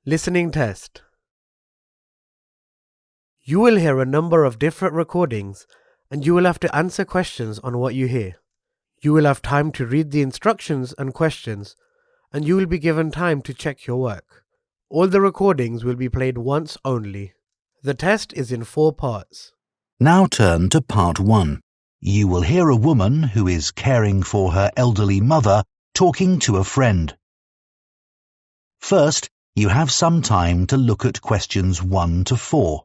Listening test. You will hear a number of different recordings and you will have to answer questions on what you hear. You will have time to read the instructions and questions and you will be given time to check your work. All the recordings will be played once only. The test is in 4 parts. Now turn to part 1. You will hear a woman who is caring for her elderly mother talking to a friend. First, you have some time to look at questions 1 to 4.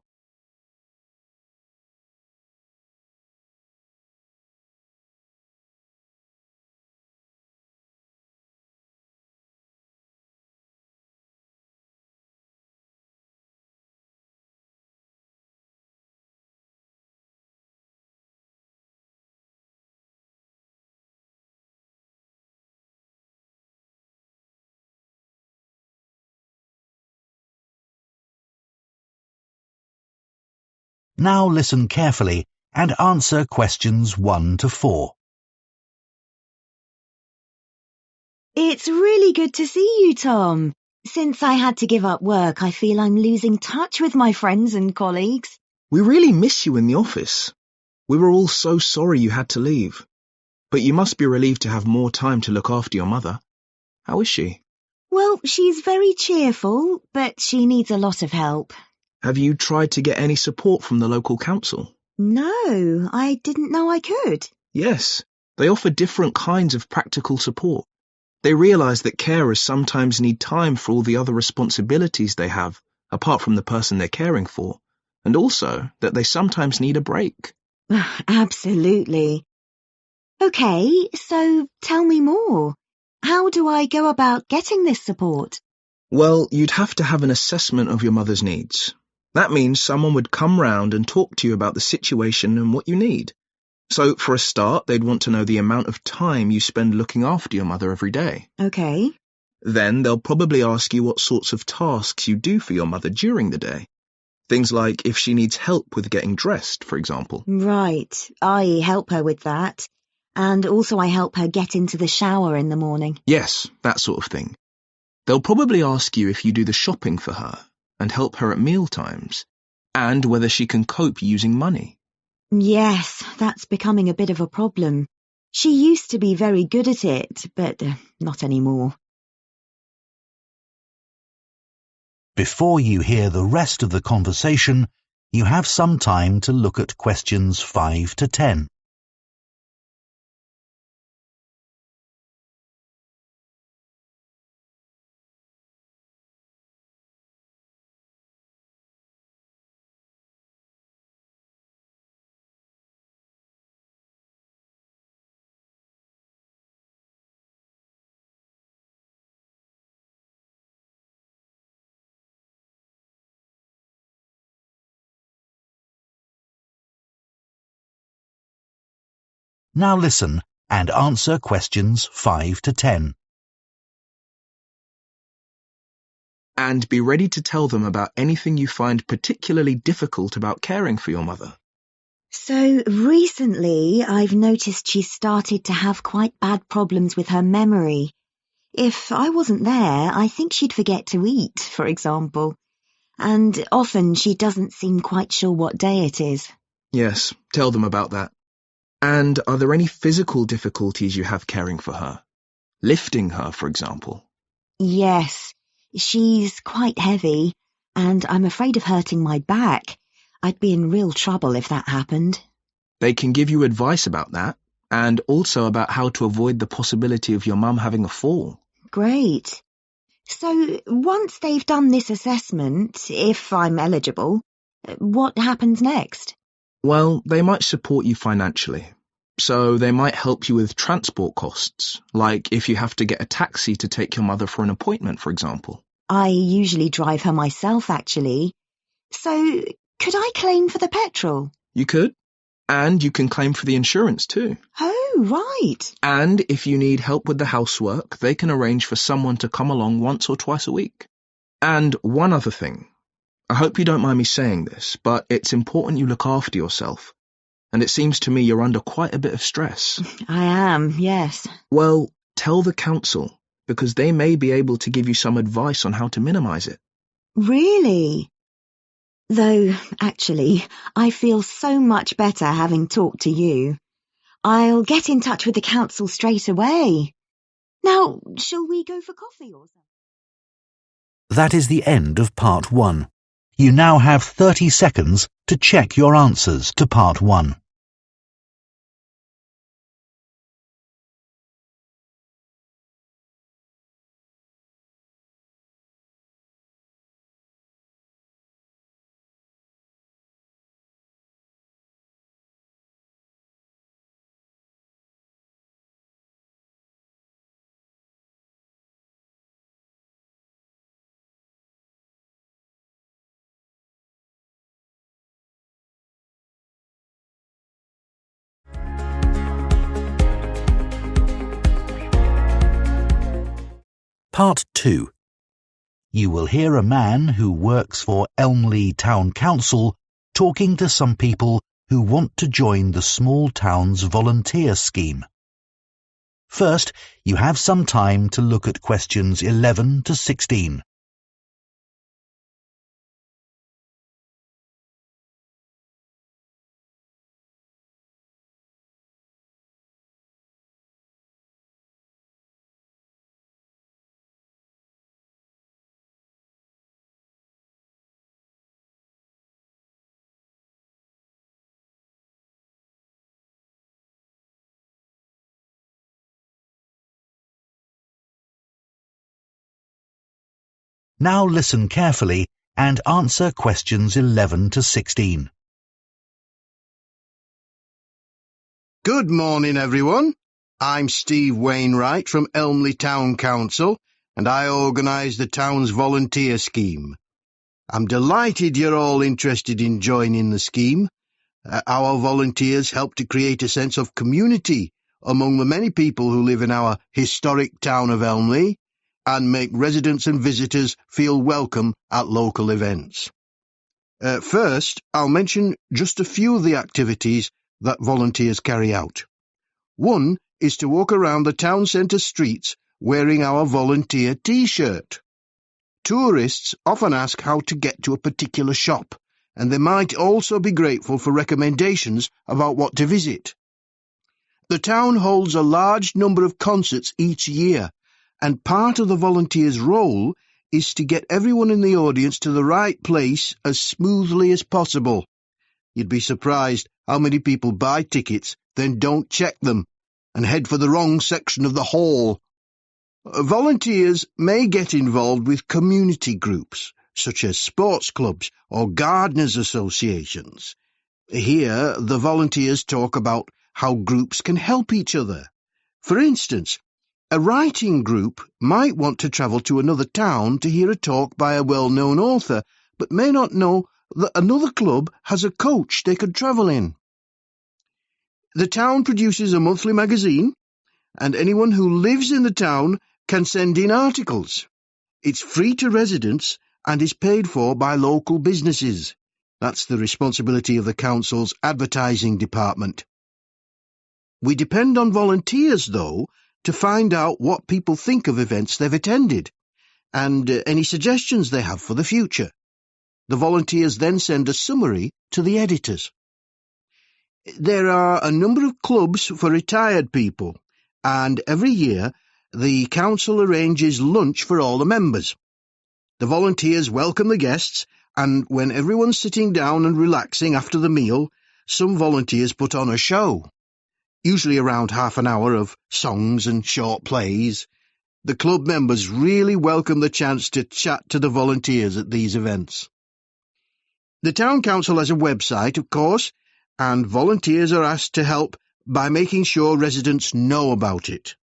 Now listen carefully and answer questions 1 to 4. It's really good to see you, Tom. Since I had to give up work, I feel I'm losing touch with my friends and colleagues. We really miss you in the office. We were all so sorry you had to leave. But you must be relieved to have more time to look after your mother. How is she? Well, she's very cheerful, but she needs a lot of help. Have you tried to get any support from the local council? No, I didn't know I could. Yes, they offer different kinds of practical support. They realise that carers sometimes need time for all the other responsibilities they have, apart from the person they're caring for, and also that they sometimes need a break. Absolutely. Okay, so tell me more. How do I go about getting this support? Well, you'd have to have an assessment of your mother's needs. That means someone would come round and talk to you about the situation and what you need. So, for a start, they'd want to know the amount of time you spend looking after your mother every day. Okay. Then they'll probably ask you what sorts of tasks you do for your mother during the day. Things like if she needs help with getting dressed, for example. Right, I help her with that. And also I help her get into the shower in the morning. Yes, that sort of thing. They'll probably ask you if you do the shopping for her and help her at meal times, and whether she can cope using money. Yes, that's becoming a bit of a problem. She used to be very good at it, but not anymore. Before you hear the rest of the conversation, you have some time to look at questions 5 to 10. Now listen and answer questions 5 to 10. And be ready to tell them about anything you find particularly difficult about caring for your mother. So recently I've noticed she's started to have quite bad problems with her memory. If I wasn't there, I think she'd forget to eat, for example. And often she doesn't seem quite sure what day it is. Yes, tell them about that. And are there any physical difficulties you have caring for her? Lifting her, for example? Yes, she's quite heavy, and I'm afraid of hurting my back. I'd be in real trouble if that happened. They can give you advice about that, and also about how to avoid the possibility of your mum having a fall. Great. So once they've done this assessment, if I'm eligible, what happens next? Well, they might support you financially. So they might help you with transport costs, like if you have to get a taxi to take your mother for an appointment, for example. I usually drive her myself, actually. So could I claim for the petrol? You could. And you can claim for the insurance too. Oh, right. And if you need help with the housework, they can arrange for someone to come along once or twice a week. And one other thing. I hope you don't mind me saying this, but it's important you look after yourself. And it seems to me you're under quite a bit of stress. I am, yes. Well, tell the council, because they may be able to give you some advice on how to minimize it. Really? Though, actually, I feel so much better having talked to you. I'll get in touch with the council straight away. Now, shall we go for coffee or something? That is the end of part 1. You now have 30 seconds to check your answers to part 1. Part 2. You will hear a man who works for Elmley Town Council talking to some people who want to join the small town's volunteer scheme. First, you have some time to look at questions 11 to 16. Now listen carefully and answer questions 11 to 16. Good morning, everyone. I'm Steve Wainwright from Elmley Town Council, and I organise the town's volunteer scheme. I'm delighted you're all interested in joining the scheme. Our volunteers help to create a sense of community among the many people who live in our historic town of Elmley, and make residents and visitors feel welcome at local events. First, I'll mention just a few of the activities that volunteers carry out. One is to walk around the town centre streets wearing our volunteer T-shirt. Tourists often ask how to get to a particular shop, and they might also be grateful for recommendations about what to visit. The town holds a large number of concerts each year, and part of the volunteers' role is to get everyone in the audience to the right place as smoothly as possible. You'd be surprised how many people buy tickets, then don't check them, and head for the wrong section of the hall. Volunteers may get involved with community groups, such as sports clubs or gardeners' associations. Here, the volunteers talk about how groups can help each other. For instance, a writing group might want to travel to another town to hear a talk by a well-known author, but may not know that another club has a coach they could travel in. The town produces a monthly magazine, and anyone who lives in the town can send in articles. It's free to residents and is paid for by local businesses. That's the responsibility of the council's advertising department. We depend on volunteers, though, to find out what people think of events they've attended, and any suggestions they have for the future. The volunteers then send a summary to the editors. There are a number of clubs for retired people, and every year the council arranges lunch for all the members. The volunteers welcome the guests, and when everyone's sitting down and relaxing after the meal, some volunteers put on a show, usually around half an hour of songs and short plays. The club members really welcome the chance to chat to the volunteers at these events. The town council has a website, of course, and volunteers are asked to help by making sure residents know about it.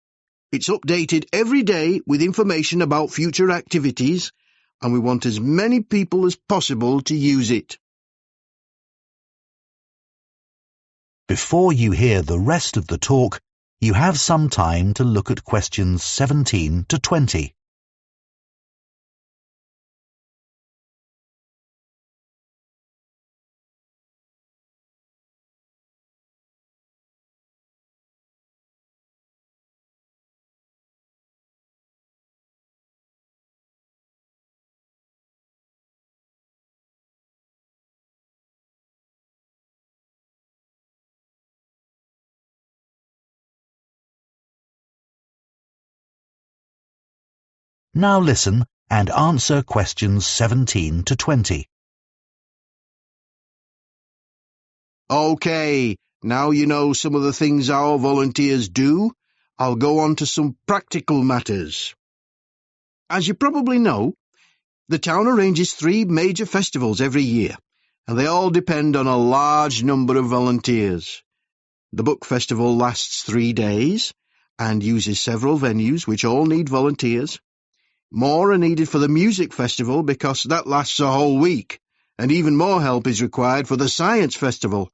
It's updated every day with information about future activities, and we want as many people as possible to use it. Before you hear the rest of the talk, you have some time to look at questions 17 to 20. Now listen and answer questions 17 to 20. OK, now you know some of the things our volunteers do, I'll go on to some practical matters. As you probably know, the town arranges 3 major festivals every year, and they all depend on a large number of volunteers. The book festival lasts 3 days and uses several venues which all need volunteers. More are needed for the music festival because that lasts a whole week, and even more help is required for the science festival,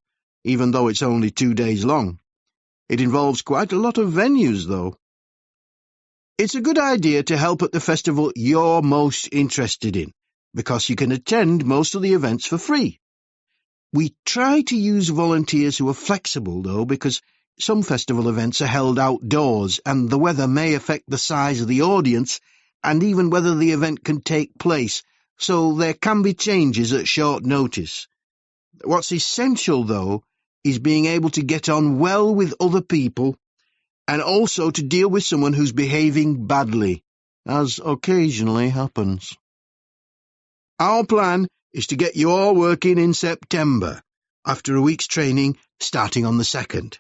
even though it's only 2 days long. It involves quite a lot of venues, though. It's a good idea to help at the festival you're most interested in, because you can attend most of the events for free. We try to use volunteers who are flexible, though, because some festival events are held outdoors and the weather may affect the size of the audience and even whether the event can take place, so there can be changes at short notice. What's essential, though, is being able to get on well with other people and also to deal with someone who's behaving badly, as occasionally happens. Our plan is to get you all working in September, after a week's training starting on the 2nd.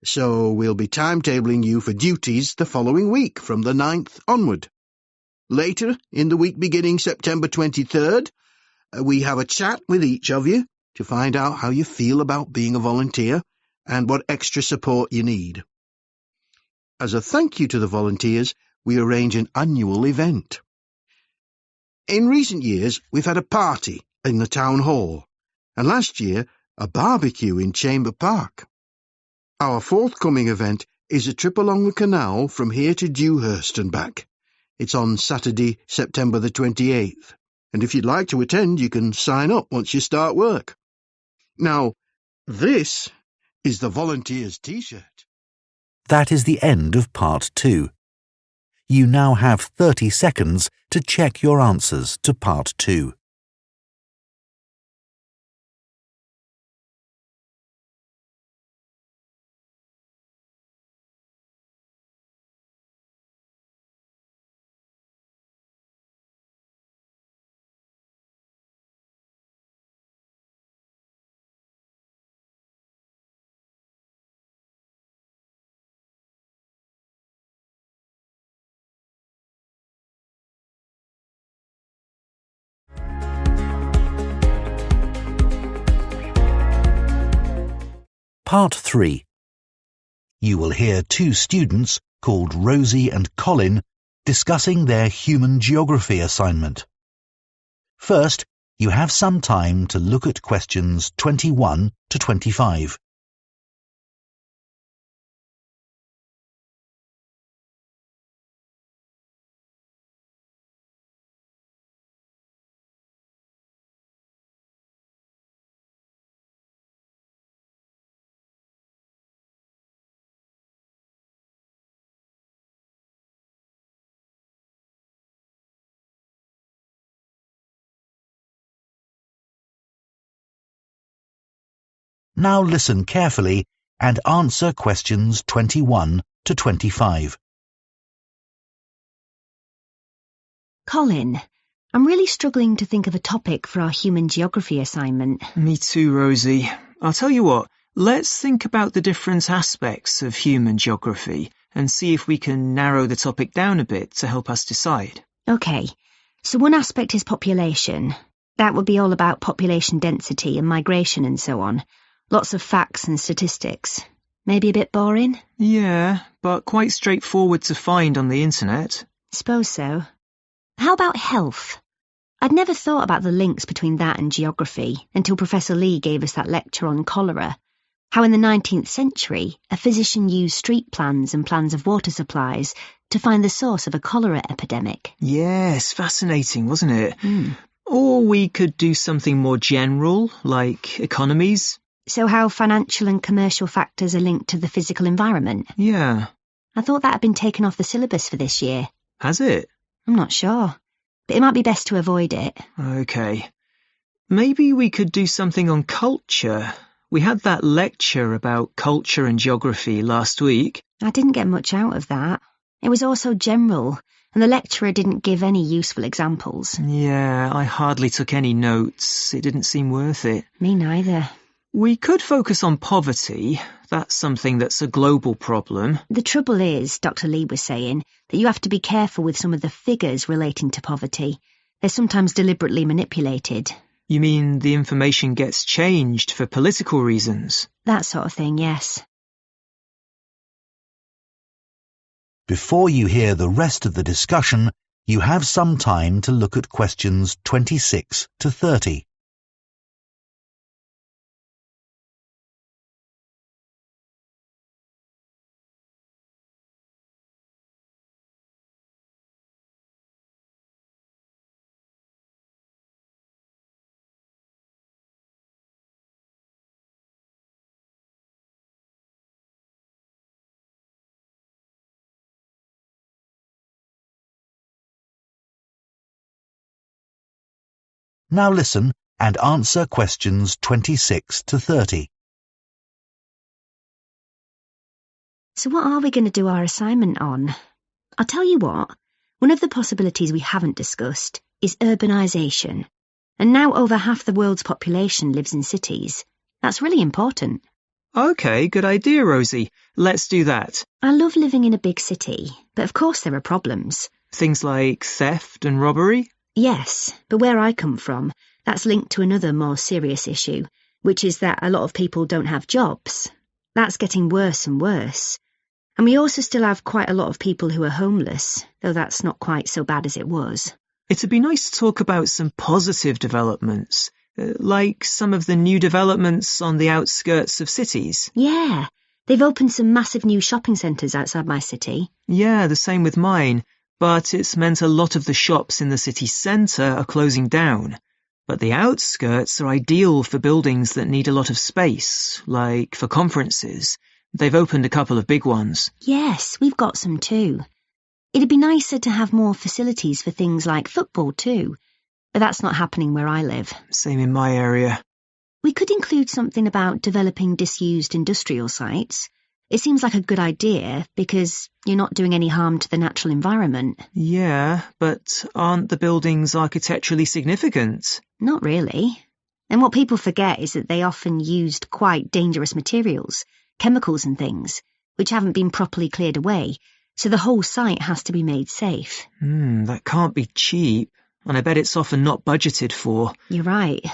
So we'll be timetabling you for duties the following week from the 9th onward. Later, in the week beginning September 23rd, we have a chat with each of you to find out how you feel about being a volunteer and what extra support you need. As a thank you to the volunteers, we arrange an annual event. In recent years, we've had a party in the town hall, and last year, a barbecue in Chamber Park. Our forthcoming event is a trip along the canal from here to Dewhurst and back. It's on Saturday, September the 28th, and if you'd like to attend, you can sign up once you start work. Now, this is the volunteers' T-shirt. That is the end of part 2. You now have 30 seconds to check your answers to part 2. Part 3. You will hear 2 students called Rosie and Colin discussing their human geography assignment. First, you have some time to look at questions 21 to 25. Now listen carefully and answer questions 21 to 25. Colin, I'm really struggling to think of a topic for our human geography assignment. Me too, Rosie. I'll tell you what, let's think about the different aspects of human geography and see if we can narrow the topic down a bit to help us decide. OK, so one aspect is population. That would be all about population density and migration and so on. Lots of facts and statistics. Maybe a bit boring? Yeah, but quite straightforward to find on the internet. Suppose so. How about health? I'd never thought about the links between that and geography until Professor Lee gave us that lecture on cholera. How in the 19th century, a physician used street plans and plans of water supplies to find the source of a cholera epidemic. Yes, fascinating, wasn't it? Or we could do something more general, like economies. So how financial and commercial factors are linked to the physical environment? Yeah. I thought that had been taken off the syllabus for this year. Has it? I'm not sure, but it might be best to avoid it. OK. Maybe we could do something on culture. We had that lecture about culture and geography last week. I didn't get much out of that. It was all so general, and the lecturer didn't give any useful examples. Yeah, I hardly took any notes. It didn't seem worth it. Me neither. We could focus on poverty. That's something that's a global problem. The trouble is, Dr. Lee was saying, that you have to be careful with some of the figures relating to poverty. They're sometimes deliberately manipulated. You mean the information gets changed for political reasons? That sort of thing, yes. Before you hear the rest of the discussion, you have some time to look at questions 26 to 30. Now listen and answer questions 26 to 30. So what are we going to do our assignment on? I'll tell you what, one of the possibilities we haven't discussed is urbanisation. And now over half the world's population lives in cities. That's really important. Okay, good idea, Rosie. Let's do that. I love living in a big city, but of course there are problems. Things like theft and robbery? Yes, but where I come from, that's linked to another more serious issue, which is that a lot of people don't have jobs. That's getting worse and worse. And we also still have quite a lot of people who are homeless, though that's not quite so bad as it was. It'd be nice to talk about some positive developments, like some of the new developments on the outskirts of cities. Yeah, they've opened some massive new shopping centres outside my city. Yeah, the same with mine, but it's meant a lot of the shops in the city centre are closing down. But the outskirts are ideal for buildings that need a lot of space, like for conferences. They've opened a couple of big ones. Yes, we've got some too. It'd be nicer to have more facilities for things like football too, but that's not happening where I live. Same in my area. We could include something about developing disused industrial sites. It seems like a good idea because you're not doing any harm to the natural environment. Yeah, but aren't the buildings architecturally significant? Not really. And what people forget is that they often used quite dangerous materials, chemicals and things, which haven't been properly cleared away, so the whole site has to be made safe. That can't be cheap, and I bet it's often not budgeted for. You're right.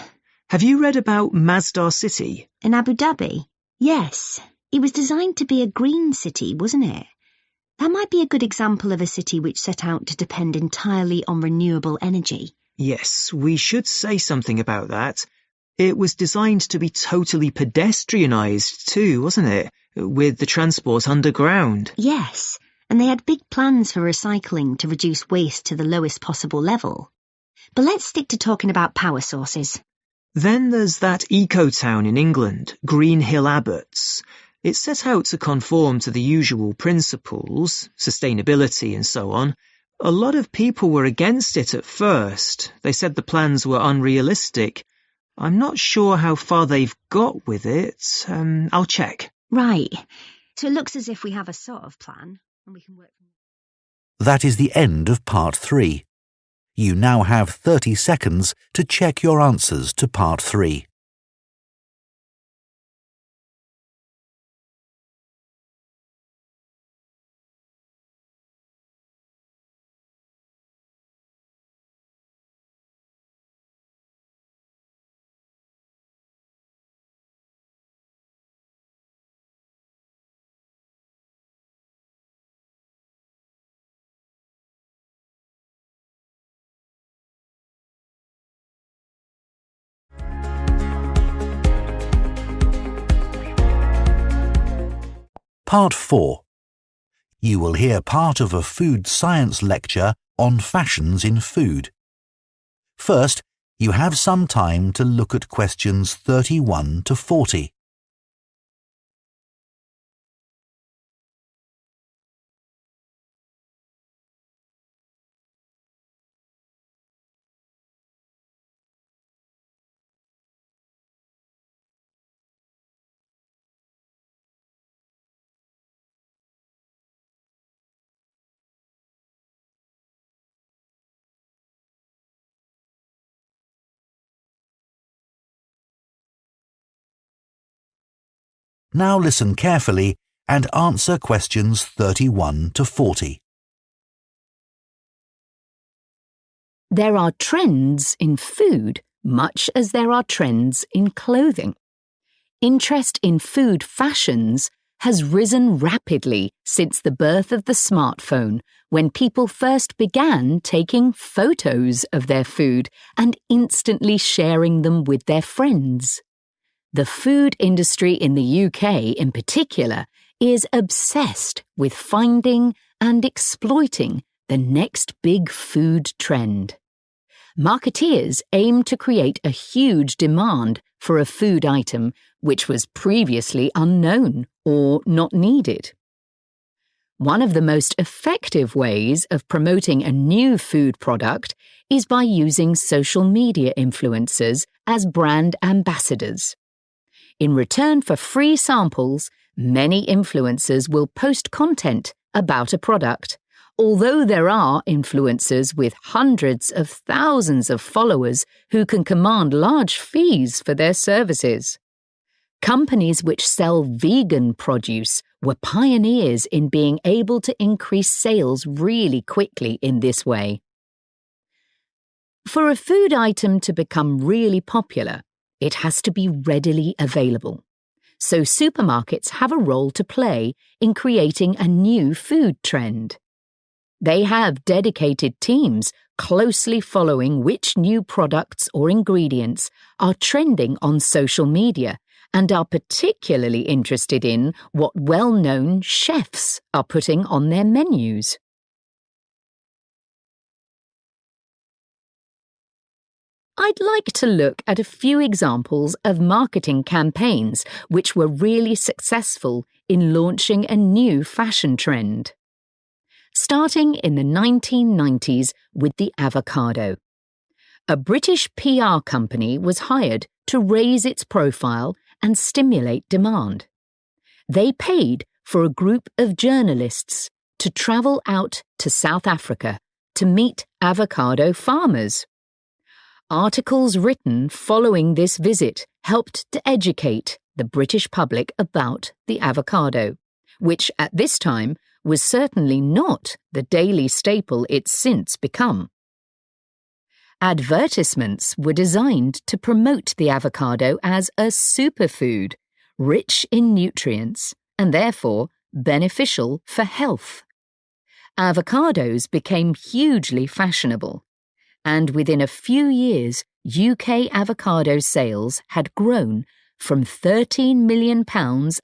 Have you read about Masdar City? In Abu Dhabi? Yes. It was designed to be a green city, wasn't it? That might be a good example of a city which set out to depend entirely on renewable energy. Yes, we should say something about that. It was designed to be totally pedestrianised too, wasn't it? With the transport underground. Yes, and they had big plans for recycling to reduce waste to the lowest possible level. But let's stick to talking about power sources. Then there's that eco-town in England, Green Hill Abbots. It set out to conform to the usual principles, sustainability and so on. A lot of people were against it at first. They said the plans were unrealistic. I'm not sure how far they've got with it. I'll check. Right. So it looks as if we have a sort of plan, and we can work from it. That is the end of part 3. You now have 30 seconds to check your answers to part 3. Part 4. You will hear part of a food science lecture on fashions in food. First, you have some time to look at questions 31 to 40. Now listen carefully and answer questions 31 to 40. There are trends in food much as there are trends in clothing. Interest in food fashions has risen rapidly since the birth of the smartphone, when people first began taking photos of their food and instantly sharing them with their friends. The food industry in the UK in particular is obsessed with finding and exploiting the next big food trend. Marketeers aim to create a huge demand for a food item which was previously unknown or not needed. One of the most effective ways of promoting a new food product is by using social media influencers as brand ambassadors. In return for free samples, many influencers will post content about a product. Although there are influencers with hundreds of thousands of followers who can command large fees for their services. Companies which sell vegan produce were pioneers in being able to increase sales really quickly in this way. For a food item to become really popular, it has to be readily available. So supermarkets have a role to play in creating a new food trend. They have dedicated teams closely following which new products or ingredients are trending on social media and are particularly interested in what well-known chefs are putting on their menus. I'd like to look at a few examples of marketing campaigns which were really successful in launching a new fashion trend. Starting in the 1990s with the avocado. A British PR company was hired to raise its profile and stimulate demand. They paid for a group of journalists to travel out to South Africa to meet avocado farmers. Articles written following this visit helped to educate the British public about the avocado, which at this time was certainly not the daily staple it's since become. Advertisements were designed to promote the avocado as a superfood, rich in nutrients and therefore beneficial for health. Avocados became hugely fashionable, and within a few years, UK avocado sales had grown from £13 million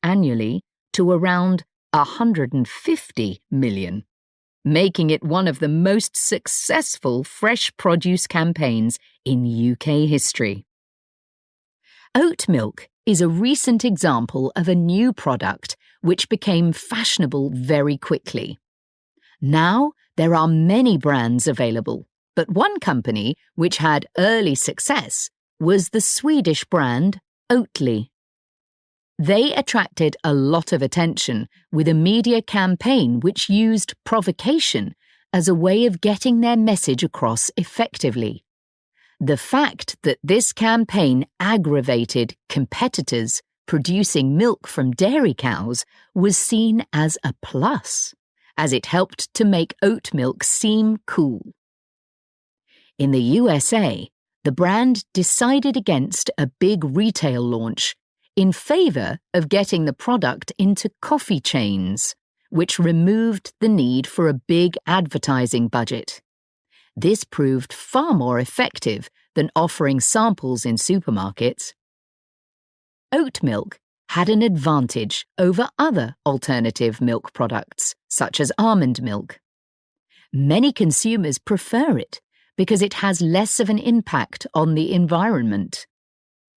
annually to around £150 million, making it one of the most successful fresh produce campaigns in UK history. Oat milk is a recent example of a new product which became fashionable very quickly. Now there are many brands available, but one company which had early success was the Swedish brand Oatly. They attracted a lot of attention with a media campaign which used provocation as a way of getting their message across effectively. The fact that this campaign aggravated competitors producing milk from dairy cows was seen as a plus, as it helped to make oat milk seem cool. In the USA, the brand decided against a big retail launch in favour of getting the product into coffee chains, which removed the need for a big advertising budget. This proved far more effective than offering samples in supermarkets. Oat milk had an advantage over other alternative milk products, such as almond milk. Many consumers prefer it because it has less of an impact on the environment.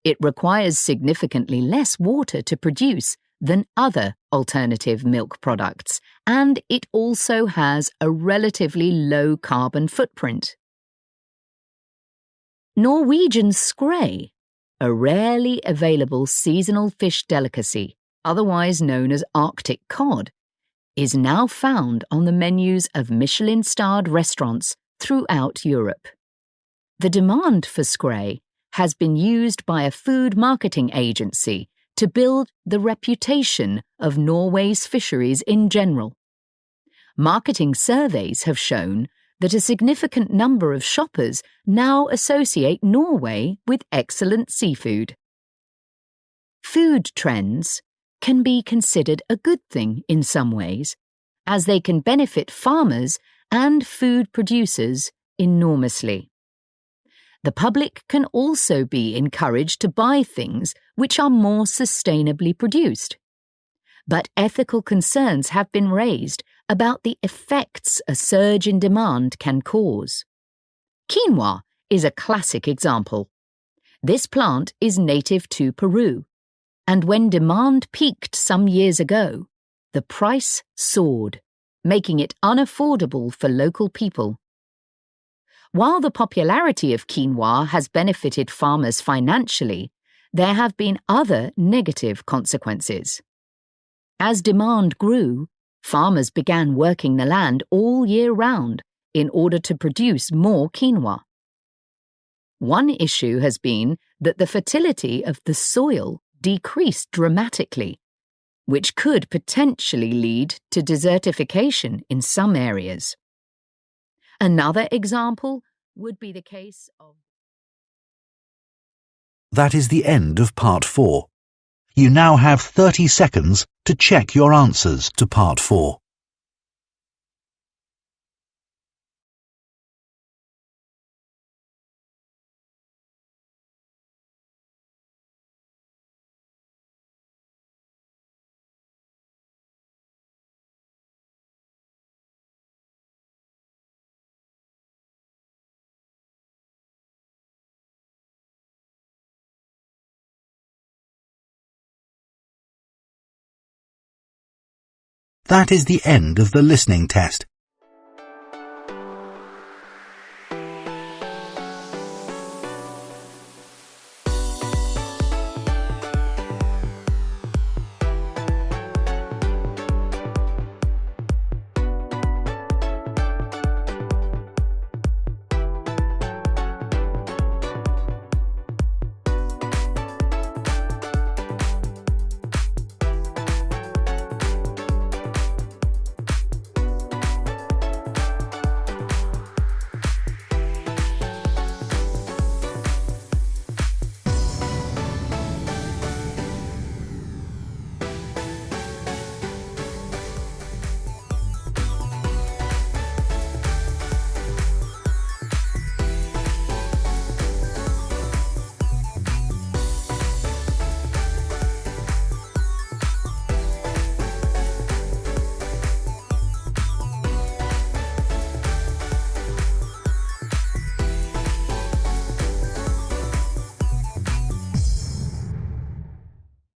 It requires significantly less water to produce than other alternative milk products, and it also has a relatively low carbon footprint. Norwegian skrei, a rarely available seasonal fish delicacy, otherwise known as Arctic cod, is now found on the menus of Michelin-starred restaurants throughout Europe. The demand for skrei has been used by a food marketing agency to build the reputation of Norway's fisheries in general. Marketing surveys have shown that a significant number of shoppers now associate Norway with excellent seafood. Food trends can be considered a good thing in some ways, as they can benefit farmers and food producers enormously. The public can also be encouraged to buy things which are more sustainably produced. But ethical concerns have been raised about the effects a surge in demand can cause. Quinoa is a classic example. This plant is native to Peru, and when demand peaked some years ago, the price soared, making it unaffordable for local people. While the popularity of quinoa has benefited farmers financially, there have been other negative consequences. As demand grew, farmers began working the land all year round in order to produce more quinoa. One issue has been that the fertility of the soil decreased dramatically, which could potentially lead to desertification in some areas. Another example would be the case of... That is the end of Part 4. You now have 30 seconds to check your answers to Part 4. That is the end of the listening test.